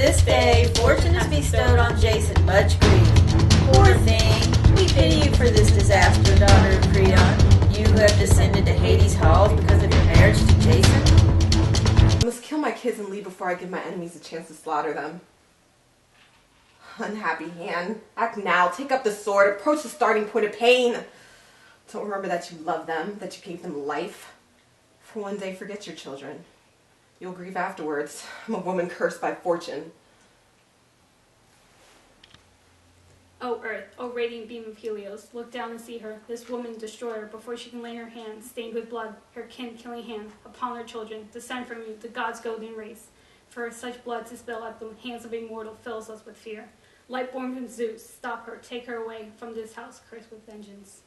this day fortune has bestowed on Jason much grief. Poor thing, we pity you for this disaster, daughter of Creon. You who have descended to Hades' halls because of your marriage to Jason. I must kill my kids and leave before I give my enemies a chance to slaughter them. Unhappy hand, act now, take up the sword, approach the starting point of pain. Don't remember that you love them, that you gave them life. For one day forget your children. You'll grieve afterwards. I'm a woman cursed by fortune. O earth, O radiant beam of Helios, look down and see her, this woman destroyer, before she can lay her hand, stained with blood, her kin-killing hand, upon her children, descend from you, the gods' golden race. For such blood to spill at the hands of a mortal fills us with fear. Light born from Zeus, stop her, take her away from this house cursed with vengeance.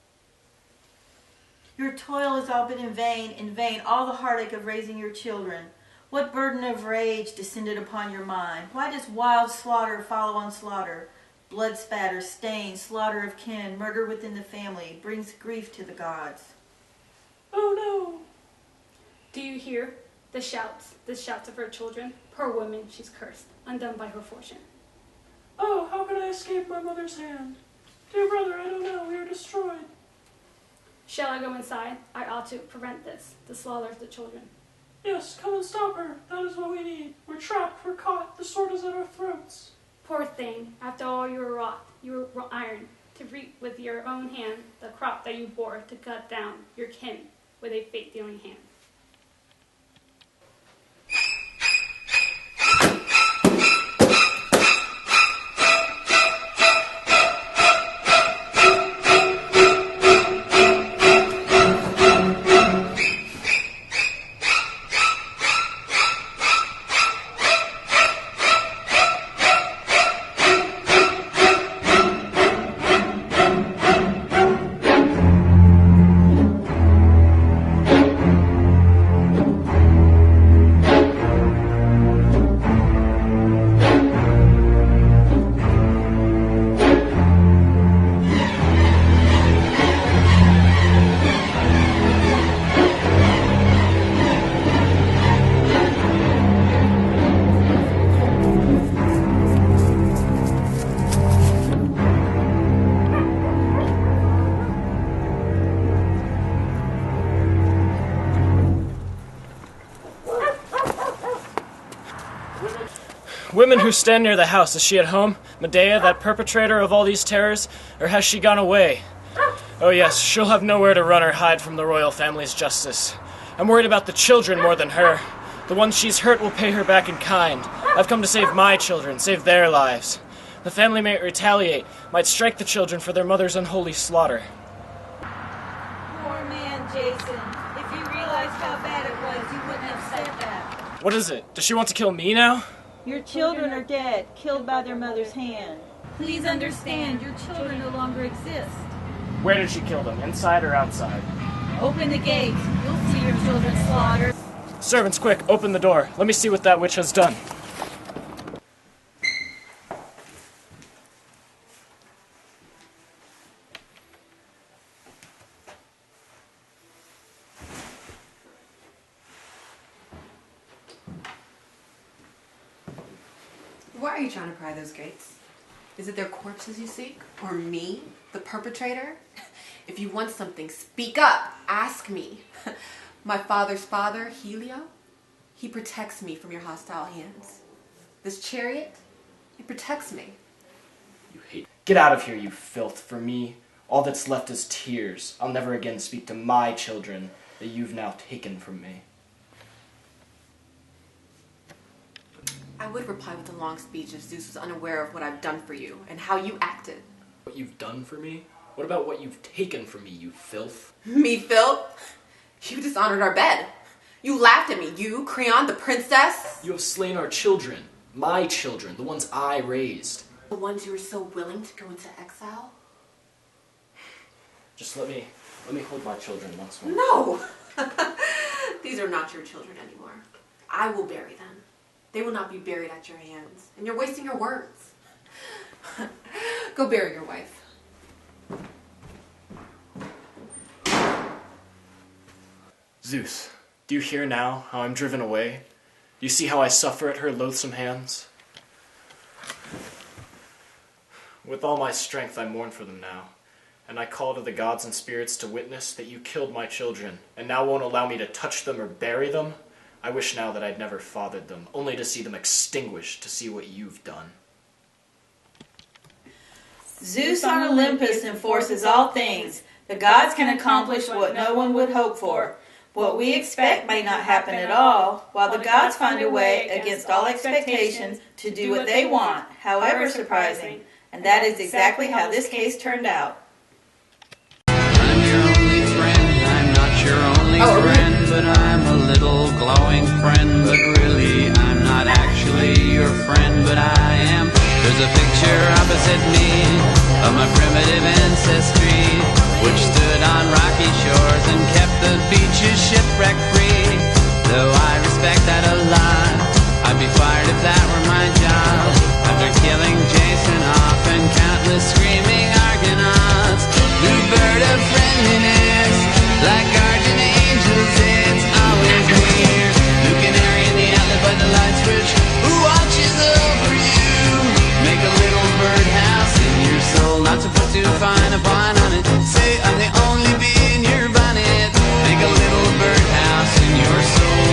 Your toil has all been in vain, all the heartache of raising your children. What burden of rage descended upon your mind? Why does wild slaughter follow on slaughter? Blood spatter, stain, slaughter of kin, murder within the family, brings grief to the gods. Oh no! Do you hear the shouts of her children? Poor woman, she's cursed, undone by her fortune. Oh, how can I escape my mother's hand? Dear brother, I don't know, we are destroyed. Shall I go inside? I ought to prevent this, the slaughter of the children. Yes, come and stop her. That is what we need. We're trapped, we're caught, the sword is at our throats. Poor thing, after all you were wrought, you were iron, to reap with your own hand the crop that you bore, to cut down your kin with a fate-dealing hand. Women who stand near the house, is she at home? Medea, that perpetrator of all these terrors? Or has she gone away? Oh yes, she'll have nowhere to run or hide from the royal family's justice. I'm worried about the children more than her. The ones she's hurt will pay her back in kind. I've come to save my children, save their lives. The family may retaliate, might strike the children for their mother's unholy slaughter. Poor man, Jason. If you realized how bad it was, you wouldn't have said that. What is it? Does she want to kill me now? Your children are dead, killed by their mother's hand. Please understand, your children no longer exist. Where did she kill them, inside or outside? Open the gates. You'll see your children slaughtered. Servants, quick, open the door. Let me see what that witch has done. Why are you trying to pry those gates? Is it their corpses you seek? Or me, the perpetrator? If you want something, speak up. Ask me. My father's father, Helio, he protects me from your hostile hands. This chariot, it protects me. You hate. Get out of here, you filth. For me, all that's left is tears. I'll never again speak to my children that you've now taken from me. I would reply with a long speech if Zeus was unaware of what I've done for you and how you acted. What you've done for me? What about what you've taken from me, you filth? Me, Phil? You dishonored our bed. You laughed at me. You, Creon, the princess. You have slain our children. My children, the ones I raised. The ones you were so willing to go into exile? Just let me hold my children once more. No! These are not your children anymore. I will bury them. They will not be buried at your hands. And you're wasting your words. Go bury your wife. Zeus, do you hear now how I'm driven away? Do you see how I suffer at her loathsome hands? With all my strength I mourn for them now, and I call to the gods and spirits to witness that you killed my children, and now won't allow me to touch them or bury them. I wish now that I'd never fathered them, only to see them extinguished, to see what you've done. Zeus on Olympus enforces all things. The gods can accomplish what no one would hope for. What we expect may not happen at all, while the gods find a way against all expectations to do what they want, however surprising. And that is exactly how this case turned out. I'm your only friend, I'm not your only friend, but I'm a little glowing friend, but really I'm not actually your friend, but I am. There's a picture opposite me of my primitive ancestry, which stood on rocky shores and kept the beaches shipwreck free. Though I respect that a lot, I'd be fired if that were my job. After killing Jason off and countless screaming Argonauts, new bird of friendliness, like guardian angels, it's always near. New canary in the outlet by the light switch, who watches over you? Make a little birdhouse in your soul, not supposed to find a pine on it. Say I'm the only bee in your bonnet. Make a little birdhouse in your soul.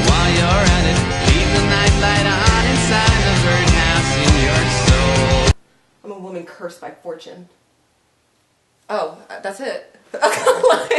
While you're at it, leave the nightlight on inside the birdhouse in your soul. I'm a woman cursed by fortune. Oh, that's it.